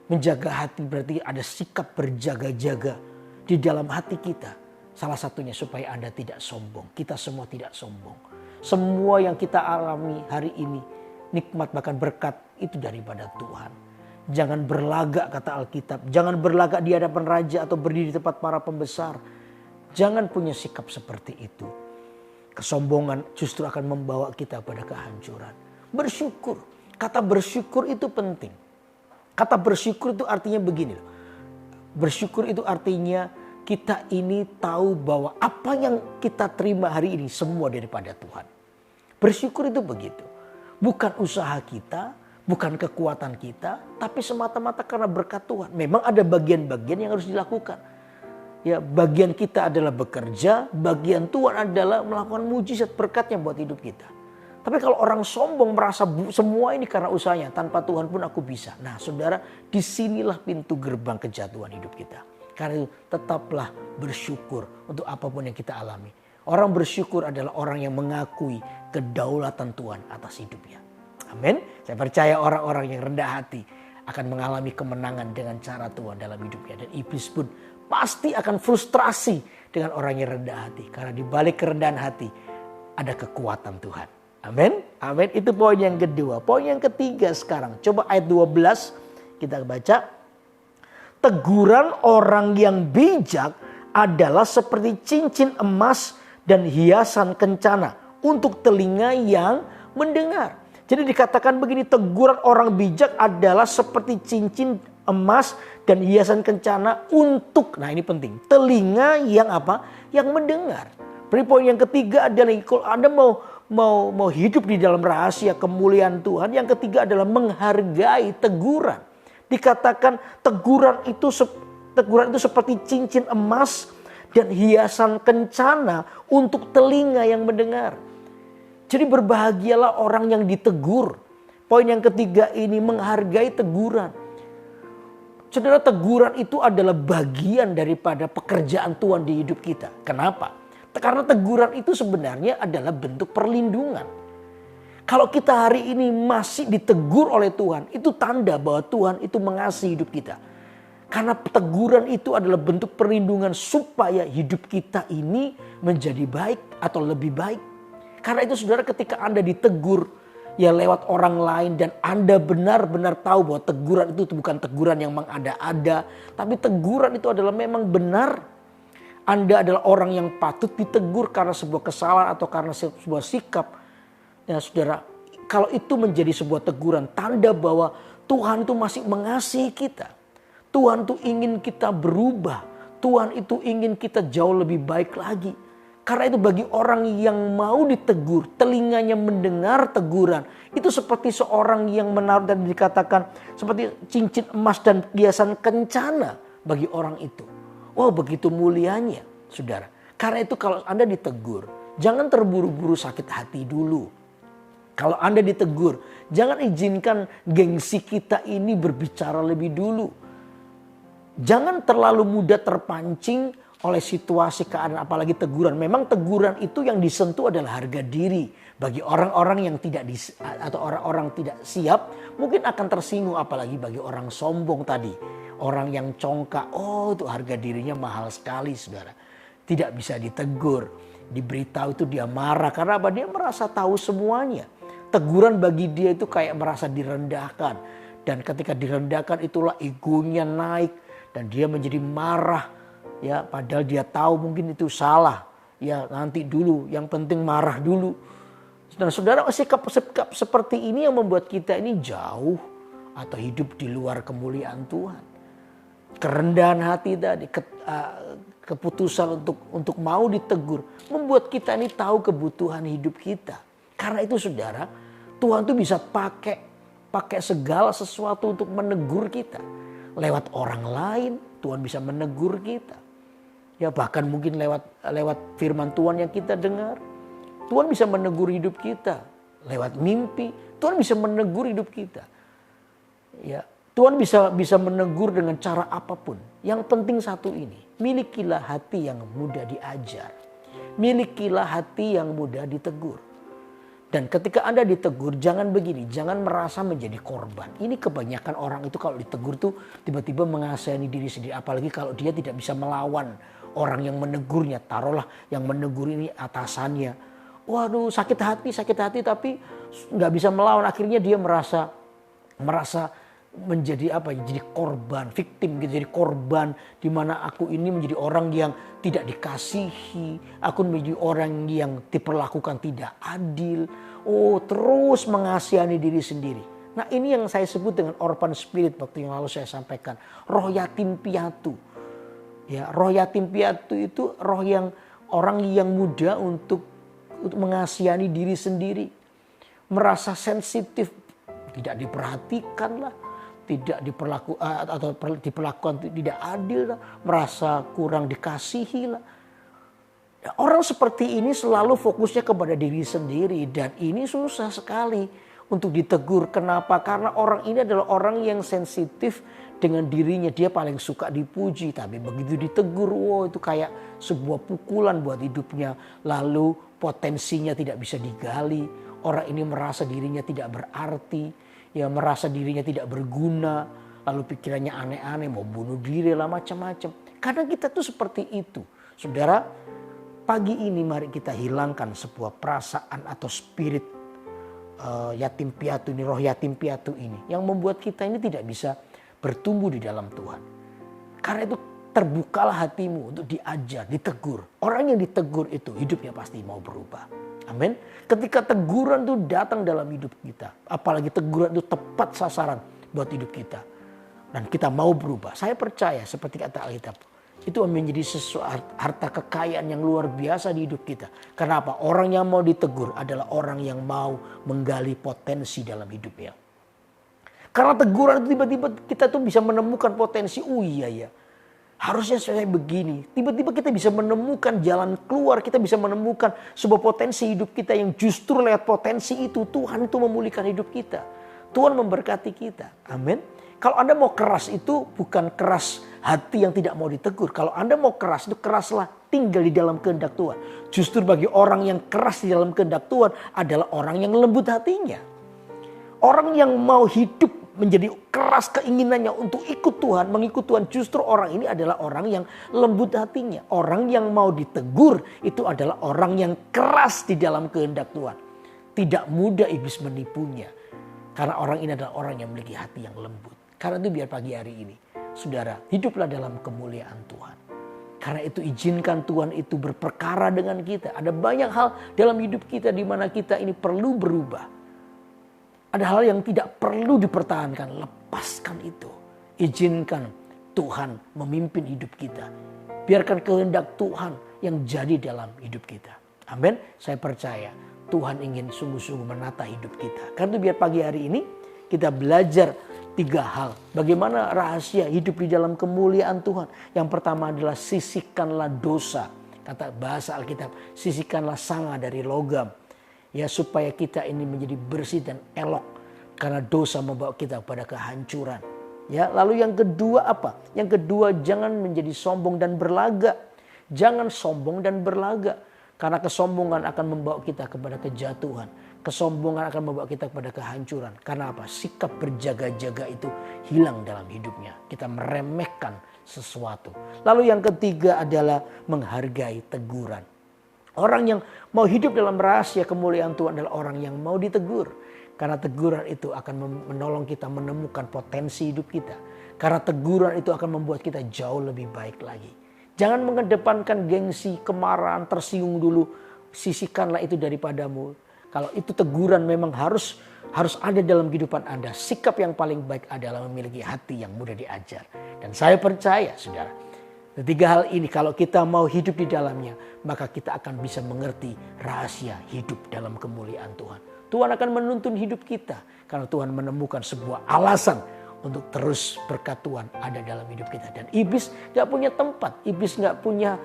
S1: Menjaga hati berarti ada sikap berjaga-jaga di dalam hati kita. Salah satunya supaya Anda tidak sombong. Kita semua tidak sombong. Semua yang kita alami hari ini, nikmat bahkan berkat itu daripada Tuhan. Jangan berlagak kata Alkitab. Jangan berlagak di hadapan raja atau berdiri di tempat para pembesar. Jangan punya sikap seperti itu. Kesombongan justru akan membawa kita pada kehancuran. Bersyukur. Kata bersyukur itu penting. Kata bersyukur itu artinya begini. Bersyukur itu artinya kita ini tahu bahwa apa yang kita terima hari ini semua daripada Tuhan. Bersyukur itu begitu. Bukan usaha kita, bukan kekuatan kita, tapi semata-mata karena berkat Tuhan. Memang ada bagian-bagian yang harus dilakukan. Ya, bagian kita adalah bekerja, bagian Tuhan adalah melakukan mujizat berkatnya buat hidup kita. Tapi kalau orang sombong merasa semua ini karena usahanya, tanpa Tuhan pun aku bisa. Nah, saudara, disinilah pintu gerbang kejatuhan hidup kita. Karena itu tetaplah bersyukur untuk apapun yang kita alami. Orang bersyukur adalah orang yang mengakui kedaulatan Tuhan atas hidupnya. Amin. Saya percaya orang-orang yang rendah hati akan mengalami kemenangan dengan cara Tuhan dalam hidupnya. Dan iblis pun pasti akan frustrasi dengan orang yang rendah hati. Karena di balik kerendahan hati ada kekuatan Tuhan. Amin. Amin. Itu poin yang kedua. Poin yang ketiga sekarang. Coba ayat 12 kita baca. Teguran orang yang bijak adalah seperti cincin emas dan hiasan kencana untuk telinga yang mendengar. Jadi dikatakan begini, teguran orang bijak adalah seperti cincin emas dan hiasan kencana untuk, nah ini penting, telinga yang apa? Yang mendengar. Poin yang ketiga adalah kalau Anda mau hidup di dalam rahasia kemuliaan Tuhan, yang ketiga adalah menghargai teguran. Dikatakan teguran itu seperti cincin emas dan hiasan kencana untuk telinga yang mendengar. Jadi berbahagialah orang yang ditegur. Poin yang ketiga ini menghargai teguran. Saudara, teguran itu adalah bagian daripada pekerjaan Tuhan di hidup kita. Kenapa? Karena teguran itu sebenarnya adalah bentuk perlindungan. Kalau kita hari ini masih ditegur oleh Tuhan, itu tanda bahwa Tuhan itu mengasihi hidup kita. Karena teguran itu adalah bentuk perlindungan supaya hidup kita ini menjadi baik atau lebih baik. Karena itu saudara, ketika Anda ditegur ya lewat orang lain dan Anda benar-benar tahu bahwa teguran itu bukan teguran yang mengada-ada, tapi teguran itu adalah memang benar. Anda adalah orang yang patut ditegur karena sebuah kesalahan atau karena sebuah sikap. Ya saudara, kalau itu menjadi sebuah teguran, tanda bahwa Tuhan itu masih mengasihi kita. Tuhan itu ingin kita berubah. Tuhan itu ingin kita jauh lebih baik lagi. Karena itu bagi orang yang mau ditegur, telinganya mendengar teguran. Itu seperti seorang yang menaruh dan dikatakan seperti cincin emas dan hiasan kencana bagi orang itu. Wow, begitu mulianya saudara. Karena itu kalau Anda ditegur, jangan terburu-buru sakit hati dulu. Kalau Anda ditegur, jangan izinkan gengsi kita ini berbicara lebih dulu. Jangan terlalu mudah terpancing oleh situasi keadaan, apalagi teguran. Memang teguran itu yang disentuh adalah harga diri. Bagi orang-orang yang tidak atau orang-orang tidak siap, mungkin akan tersinggung, apalagi bagi orang sombong tadi. Orang yang congkak, oh itu harga dirinya mahal sekali saudara. Tidak bisa ditegur, diberitahu itu dia marah. Karena apa? Dia merasa tahu semuanya. Teguran bagi dia itu kayak merasa direndahkan. Dan ketika direndahkan itulah egonya naik. Dan dia menjadi marah. Ya, padahal dia tahu mungkin itu salah. Ya nanti dulu, yang penting marah dulu. Dan saudara, sikap seperti ini yang membuat kita ini jauh. Atau hidup di luar kemuliaan Tuhan. Kerendahan hati tadi, keputusan untuk mau ditegur. Membuat kita ini tahu kebutuhan hidup kita. Karena itu saudara, Tuhan tuh bisa pakai segala sesuatu untuk menegur kita. Lewat orang lain, Tuhan bisa menegur kita. Ya bahkan mungkin lewat firman Tuhan yang kita dengar. Tuhan bisa menegur hidup kita. Lewat mimpi, Tuhan bisa menegur hidup kita. Ya, Tuhan bisa menegur dengan cara apapun. Yang penting satu ini, milikilah hati yang mudah diajar. Milikilah hati yang mudah ditegur. Dan ketika Anda ditegur, jangan begini, jangan merasa menjadi korban. Ini kebanyakan orang itu kalau ditegur tuh tiba-tiba mengasihani diri sendiri. Apalagi kalau dia tidak bisa melawan orang yang menegurnya. Taruhlah yang menegur ini atasannya. Waduh, sakit hati tapi nggak bisa melawan. Akhirnya dia merasa menjadi jadi korban, victim gitu, jadi korban di mana aku ini menjadi orang yang tidak dikasihi, aku menjadi orang yang diperlakukan tidak adil. Terus mengasihani diri sendiri. Nah, ini yang saya sebut dengan orphan spirit waktu yang lalu saya sampaikan, roh yatim piatu. Ya, roh yatim piatu itu roh yang orang yang mudah untuk mengasihani diri sendiri, merasa sensitif, tidak diperhatikan lah, tidak diperlakukan tidak adil lah, merasa kurang dikasihi lah. Orang seperti ini selalu fokusnya kepada diri sendiri dan ini susah sekali untuk ditegur. Kenapa? Karena orang ini adalah orang yang sensitif dengan dirinya. Dia paling suka dipuji, tapi begitu ditegur, itu kayak sebuah pukulan buat hidupnya. Lalu potensinya tidak bisa digali. Orang ini merasa dirinya tidak berarti, ya merasa dirinya tidak berguna, lalu pikirannya aneh-aneh, mau bunuh diri lah, macam-macam. Kadang kita tuh seperti itu. Saudara, pagi ini mari kita hilangkan sebuah perasaan atau spirit yatim piatu ini, roh yatim piatu ini, yang membuat kita ini tidak bisa bertumbuh di dalam Tuhan. Karena itu terbukalah hatimu untuk diajar, ditegur. Orang yang ditegur itu hidupnya pasti mau berubah. Amin. Ketika teguran itu datang dalam hidup kita, apalagi teguran itu tepat sasaran buat hidup kita, dan kita mau berubah, saya percaya seperti kata Alkitab, itu menjadi sesuatu harta kekayaan yang luar biasa di hidup kita. Kenapa? Orang yang mau ditegur adalah orang yang mau menggali potensi dalam hidupnya. Karena teguran itu tiba-tiba kita tuh bisa menemukan potensi. Iya. Harusnya saya begini. Tiba-tiba kita bisa menemukan jalan keluar. Kita bisa menemukan sebuah potensi hidup kita yang justru lewat potensi itu Tuhan itu memulihkan hidup kita. Tuhan memberkati kita. Amin. Kalau Anda mau keras itu bukan keras hati yang tidak mau ditegur. Kalau Anda mau keras itu keraslah tinggal di dalam kehendak Tuhan. Justru bagi orang yang keras di dalam kehendak Tuhan adalah orang yang lembut hatinya. Orang yang mau hidup menjadi keras keinginannya untuk ikut Tuhan, mengikut Tuhan, justru orang ini adalah orang yang lembut hatinya. Orang yang mau ditegur itu adalah orang yang keras di dalam kehendak Tuhan. Tidak mudah iblis menipunya. Karena orang ini adalah orang yang memiliki hati yang lembut. Karena itu biar pagi hari ini, saudara, hiduplah dalam kemuliaan Tuhan. Karena itu izinkan Tuhan itu berperkara dengan kita. Ada banyak hal dalam hidup kita di mana kita ini perlu berubah. Ada hal yang tidak perlu dipertahankan. Lepaskan itu. Izinkan Tuhan memimpin hidup kita. Biarkan kehendak Tuhan yang jadi dalam hidup kita. Amin. Saya percaya Tuhan ingin sungguh-sungguh menata hidup kita. Karena itu biar pagi hari ini kita belajar 3 hal. Bagaimana rahasia hidup di dalam kemuliaan Tuhan. Yang pertama adalah sisihkanlah dosa. Kata bahasa Alkitab, sisihkanlah sanga dari logam. Ya, supaya kita ini menjadi bersih dan elok. Karena dosa membawa kita kepada kehancuran. Ya, lalu yang kedua apa? Yang kedua, jangan menjadi sombong dan berlaga. Jangan sombong dan berlaga. Karena kesombongan akan membawa kita kepada kejatuhan. Kesombongan akan membawa kita kepada kehancuran. Karena apa? Sikap berjaga-jaga itu hilang dalam hidupnya. Kita meremehkan sesuatu. Lalu yang ketiga adalah menghargai teguran. Orang yang mau hidup dalam rahasia kemuliaan Tuhan adalah orang yang mau ditegur. Karena teguran itu akan menolong kita menemukan potensi hidup kita. Karena teguran itu akan membuat kita jauh lebih baik lagi. Jangan mengedepankan gengsi, kemarahan, tersinggung dulu. Sisihkanlah itu daripadamu. Kalau itu teguran memang harus ada dalam kehidupan Anda. Sikap yang paling baik adalah memiliki hati yang mudah diajar. Dan saya percaya, saudara, 3 hal ini kalau kita mau hidup di dalamnya, maka kita akan bisa mengerti rahasia hidup dalam kemuliaan Tuhan. Tuhan akan menuntun hidup kita karena Tuhan menemukan sebuah alasan untuk terus berkat Tuhan ada dalam hidup kita. Dan iblis gak punya tempat, iblis gak punya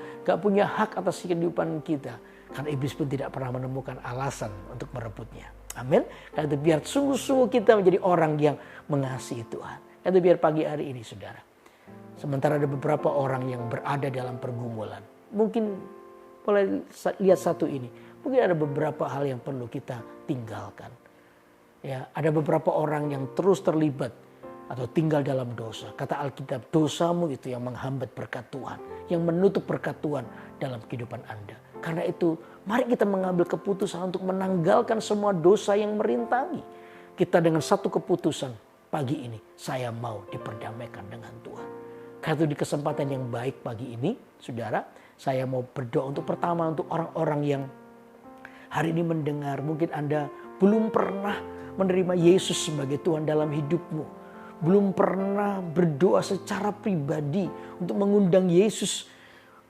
S1: hak atas kehidupan kita. Karena iblis pun tidak pernah menemukan alasan untuk merebutnya. Amin. Karena itu biar sungguh-sungguh kita menjadi orang yang mengasihi Tuhan. Itu biar pagi hari ini saudara. Sementara ada beberapa orang yang berada dalam pergumulan. Mungkin boleh lihat satu ini. Mungkin ada beberapa hal yang perlu kita tinggalkan. Ya, ada beberapa orang yang terus terlibat atau tinggal dalam dosa. Kata Alkitab, dosamu itu yang menghambat berkat Tuhan, yang menutup berkat Tuhan dalam kehidupan Anda. Karena itu, mari kita mengambil keputusan untuk menanggalkan semua dosa yang merintangi kita dengan satu keputusan. Pagi ini, saya mau diperdamaikan dengan Tuhan. Karena itu di kesempatan yang baik pagi ini, saudara, saya mau berdoa untuk pertama untuk orang-orang yang hari ini mendengar. Mungkin Anda belum pernah menerima Yesus sebagai Tuhan dalam hidupmu. Belum pernah berdoa secara pribadi untuk mengundang Yesus,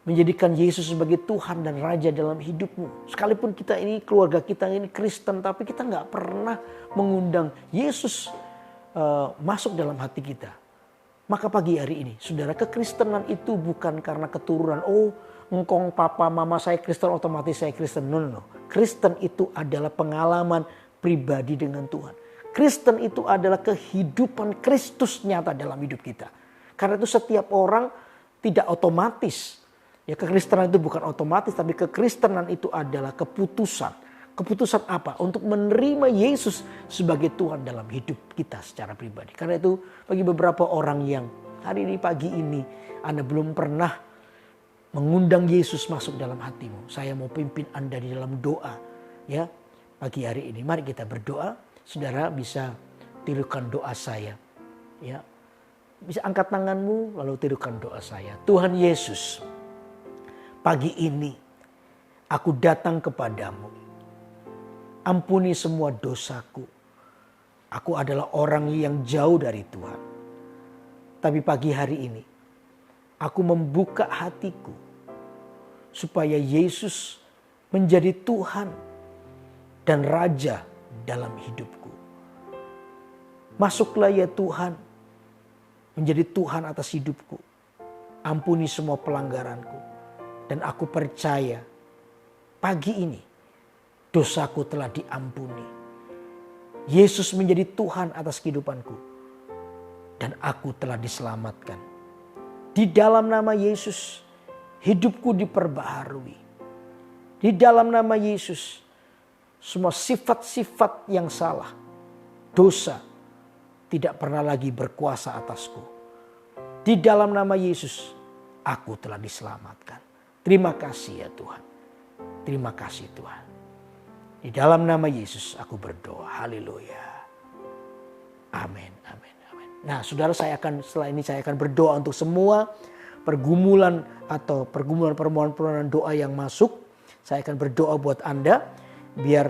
S1: menjadikan Yesus sebagai Tuhan dan Raja dalam hidupmu. Sekalipun kita ini, keluarga kita ini Kristen, tapi kita nggak pernah mengundang Yesus masuk dalam hati kita. Maka pagi hari ini, saudara, kekristenan itu bukan karena keturunan. Oh, engkong papa mama saya Kristen, otomatis saya Kristen. No. Kristen itu adalah pengalaman pribadi dengan Tuhan. Kristen itu adalah kehidupan Kristus nyata dalam hidup kita. Karena itu setiap orang tidak otomatis. Ya, kekristenan itu bukan otomatis, tapi kekristenan itu adalah keputusan. Keputusan apa? Untuk menerima Yesus sebagai Tuhan dalam hidup kita secara pribadi. Karena itu bagi beberapa orang yang hari ini pagi ini Anda belum pernah mengundang Yesus masuk dalam hatimu. Saya mau pimpin Anda di dalam doa. Ya, pagi hari ini mari kita berdoa. Saudara bisa tirukan doa saya. Ya, bisa angkat tanganmu lalu tirukan doa saya. Tuhan Yesus, pagi ini aku datang kepadamu. Ampuni semua dosaku. Aku adalah orang yang jauh dari Tuhan. Tapi pagi hari ini, aku membuka hatiku supaya Yesus menjadi Tuhan dan Raja dalam hidupku. Masuklah ya Tuhan, menjadi Tuhan atas hidupku. Ampuni semua pelanggaranku. Dan aku percaya pagi ini, dosaku telah diampuni. Yesus menjadi Tuhan atas kehidupanku. Dan aku telah diselamatkan. Di dalam nama Yesus, hidupku diperbaharui. Di dalam nama Yesus, semua sifat-sifat yang salah, dosa, tidak pernah lagi berkuasa atasku. Di dalam nama Yesus, aku telah diselamatkan. Terima kasih ya Tuhan. Terima kasih Tuhan. Di dalam nama Yesus aku berdoa. Haleluya. Amin, amin, amin. Nah saudara, setelah ini saya akan berdoa untuk semua pergumulan atau permohonan doa yang masuk. Saya akan berdoa buat Anda. Biar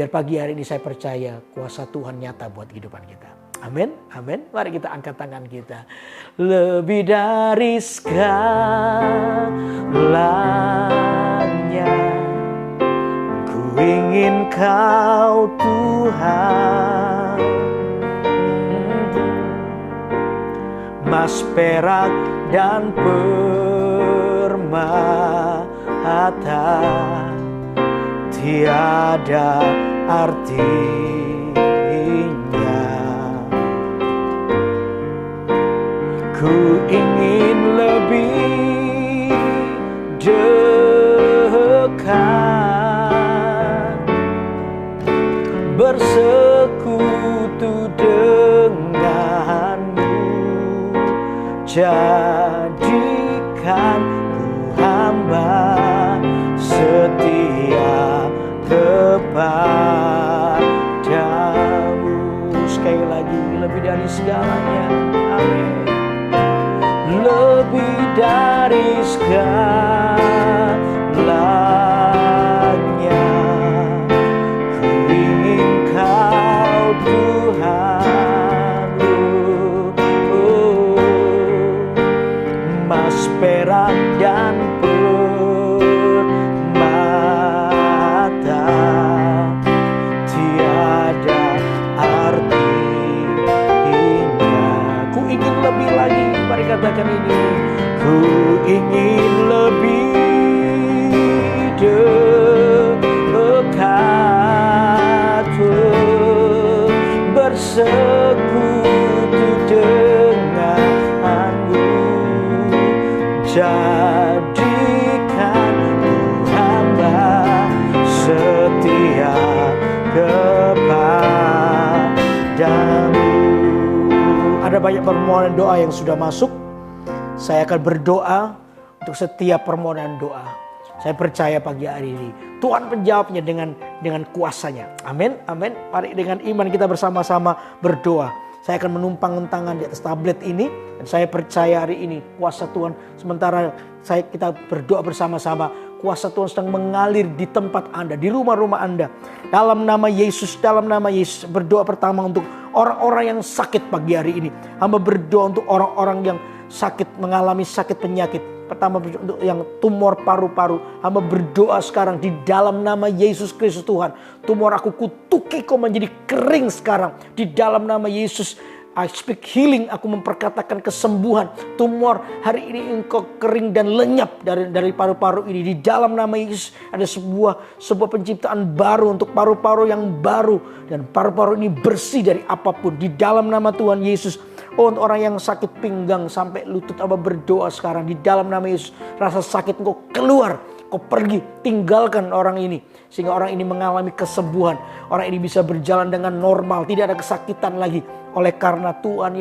S1: pagi hari ini saya percaya kuasa Tuhan nyata buat kehidupan kita. Amin, amin. Mari kita angkat tangan kita. Lebih dari segalanya, ingin Kau Tuhan, emas perak dan permata tiada artinya. Ku ingin lebih dekat, bersekutu denganmu, jadikan ku hamba setia kepadamu. Sekali lagi, lebih dari segalanya. Amin. Lebih dari segalanya, ku ingin Kau Tuhan. Emas perak dan permata tiada artinya. Ku ingin lebih lagi. Mari katakan ini. Ku ingin lebih dekat, bersekutu setia kepadamu. Ada banyak permohonan doa yang sudah masuk. Saya akan berdoa untuk setiap permohonan doa. Saya percaya pagi hari ini Tuhan menjawabnya dengan kuasanya. Amin, amin. Mari dengan iman kita bersama-sama berdoa. Saya akan menumpang tangan di atas tablet ini dan saya percaya hari ini kuasa Tuhan. Sementara kita berdoa bersama-sama, kuasa Tuhan sedang mengalir di tempat Anda, di rumah-rumah Anda. Dalam nama Yesus, dalam nama Yesus. Berdoa pertama untuk orang-orang yang sakit pagi hari ini. Hamba berdoa untuk orang-orang yang sakit, mengalami sakit penyakit. Pertama untuk yang tumor paru-paru. Hamba berdoa sekarang di dalam nama Yesus Kristus Tuhan. Tumor aku kutuki kau menjadi kering sekarang. Di dalam nama Yesus I speak healing. Aku memperkatakan kesembuhan. Tumor hari ini engkau kering dan lenyap dari paru-paru ini. Di dalam nama Yesus ada sebuah penciptaan baru untuk paru-paru yang baru. Dan paru-paru ini bersih dari apapun. Di dalam nama Tuhan Yesus. Oh, untuk orang yang sakit pinggang sampai lutut, Aba berdoa sekarang di dalam nama Yesus. Rasa sakit engkau keluar, kau pergi, tinggalkan orang ini. Sehingga orang ini mengalami kesembuhan. Orang ini bisa berjalan dengan normal, tidak ada kesakitan lagi. Oleh karena Tuhan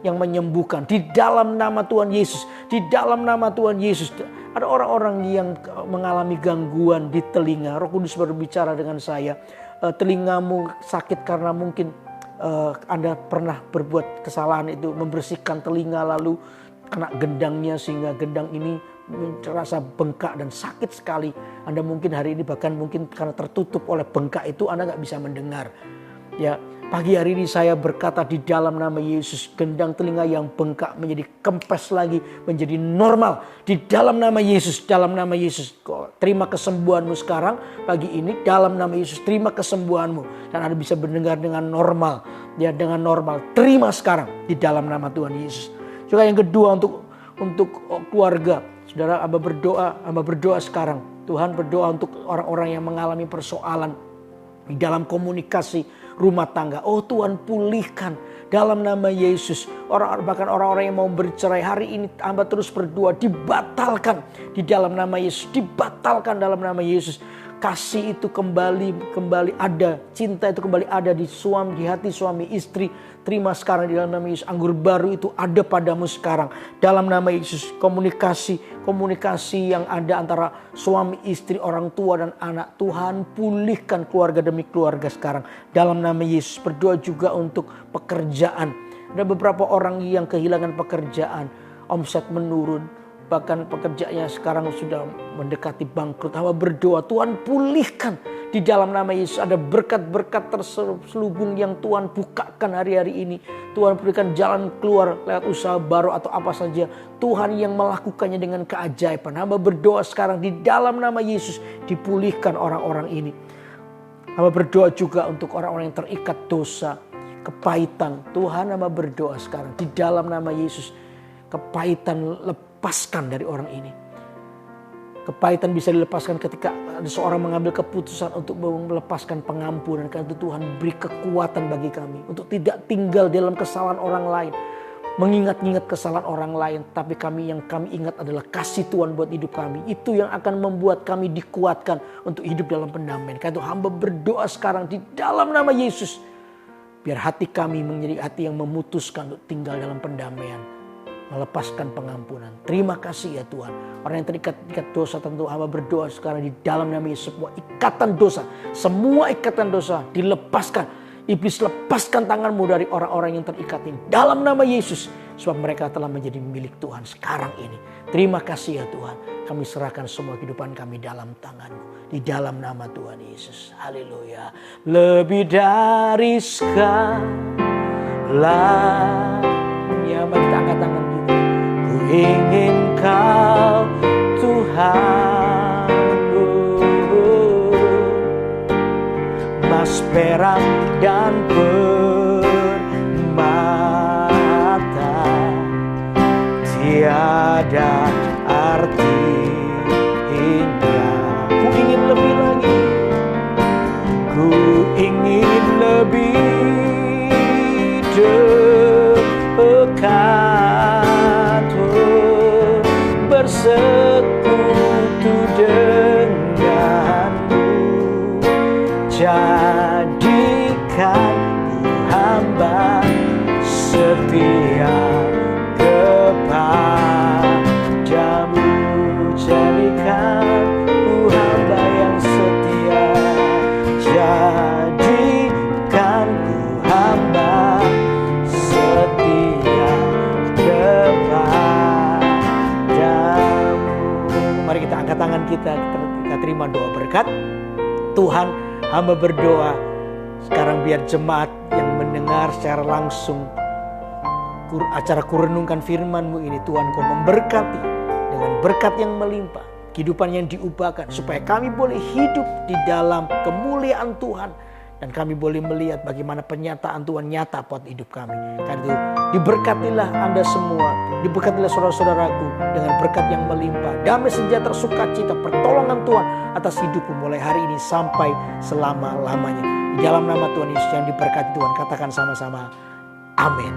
S1: yang menyembuhkan. Di dalam nama Tuhan Yesus, di dalam nama Tuhan Yesus. Ada orang-orang yang mengalami gangguan di telinga. Roh Kudus berbicara dengan saya. Telingamu sakit karena mungkin Anda pernah berbuat kesalahan itu, membersihkan telinga lalu kena gendangnya sehingga gendang ini terasa bengkak dan sakit sekali. Anda mungkin hari ini bahkan mungkin karena tertutup oleh bengkak itu Anda gak bisa mendengar. Ya, pagi hari ini saya berkata di dalam nama Yesus, gendang telinga yang bengkak menjadi kempes lagi, menjadi normal. Di dalam nama Yesus, dalam nama Yesus. Terima kesembuhanmu sekarang pagi ini, dalam nama Yesus terima kesembuhanmu. Dan Anda bisa mendengar dengan normal. Ya, dengan normal. Terima sekarang di dalam nama Tuhan Yesus. Juga yang kedua untuk keluarga. Saudara, Amba berdoa sekarang. Tuhan berdoa untuk orang-orang yang mengalami persoalan di dalam komunikasi rumah tangga. Oh Tuhan, pulihkan dalam nama Yesus. Bahkan orang-orang yang mau bercerai hari ini Amba terus berdoa dibatalkan di dalam nama Yesus. Dibatalkan dalam nama Yesus. Kasih itu kembali ada, cinta itu kembali ada di hati suami istri. Terima sekarang di dalam nama Yesus. Anggur baru itu ada padamu sekarang. Dalam nama Yesus, komunikasi yang ada antara suami istri, orang tua dan anak. Tuhan pulihkan keluarga demi keluarga sekarang. Dalam nama Yesus. Berdoa juga untuk pekerjaan. Ada beberapa orang yang kehilangan pekerjaan. Omset menurun. Bahkan pekerjaannya sekarang sudah mendekati bangkrut. Hamba berdoa Tuhan pulihkan di dalam nama Yesus. Ada berkat-berkat terselubung yang Tuhan bukakan hari-hari ini. Tuhan berikan jalan keluar lewat usaha baru atau apa saja. Tuhan yang melakukannya dengan keajaiban. Hamba berdoa sekarang di dalam nama Yesus dipulihkan orang-orang ini. Hamba berdoa juga untuk orang-orang yang terikat dosa, kepahitan. Tuhan, hamba berdoa sekarang di dalam nama Yesus. Kepahitan lepaskan dari orang ini. Kepahitan bisa dilepaskan ketika ada seorang mengambil keputusan untuk melepaskan pengampunan. Karena itu Tuhan beri kekuatan bagi kami untuk tidak tinggal dalam kesalahan orang lain. Mengingat-ingat kesalahan orang lain. Tapi yang kami ingat adalah kasih Tuhan buat hidup kami. Itu yang akan membuat kami dikuatkan untuk hidup dalam pendamaian. Karena itu hamba berdoa sekarang di dalam nama Yesus. Biar hati kami menjadi hati yang memutuskan untuk tinggal dalam pendamaian. Melepaskan pengampunan. Terima kasih ya Tuhan. Orang yang terikat dosa tentu hamba berdoa sekarang di dalam nama Yesus. Semua ikatan dosa dilepaskan. Iblis, lepaskan tanganmu dari orang-orang yang terikat ini. Dalam nama Yesus. Sebab mereka telah menjadi milik Tuhan sekarang ini. Terima kasih ya Tuhan. Kami serahkan semua kehidupan kami dalam tangan-Mu. Di dalam nama Tuhan Yesus. Haleluya. Lebih dari segala. Ya, mari kita angkat tangan kita. Ku ingin Kau Tuhanku, emas, perak dan permata, tiada artinya. Ku ingin lebih lagi. Ku ingin lebih dekat, bersekutu denganmu. jadikan ku hamba setia kepadamu. Jadikan ku hamba yang setia, jadikan ku hamba setia kepadamu. Mari kita angkat tangan kita terima doa berkat. Tuhan, hamba berdoa sekarang biar jemaat yang mendengar secara langsung acara kurenungkan firman-Mu ini, Tuhan, Kau memberkati dengan berkat yang melimpah, kehidupan yang diubahkan, supaya kami boleh hidup di dalam kemuliaan Tuhan, dan kami boleh melihat bagaimana penyataan Tuhan nyata buat hidup kami. Karena itu diberkatilah Anda semua, diberkatilah saudara-saudaraku dengan berkat yang melimpah, damai sejahtera, sukacita, pertolongan Tuhan atas hidupmu mulai hari ini sampai selama-lamanya. Di dalam nama Tuhan Yesus yang diberkati Tuhan, katakan sama-sama, amin.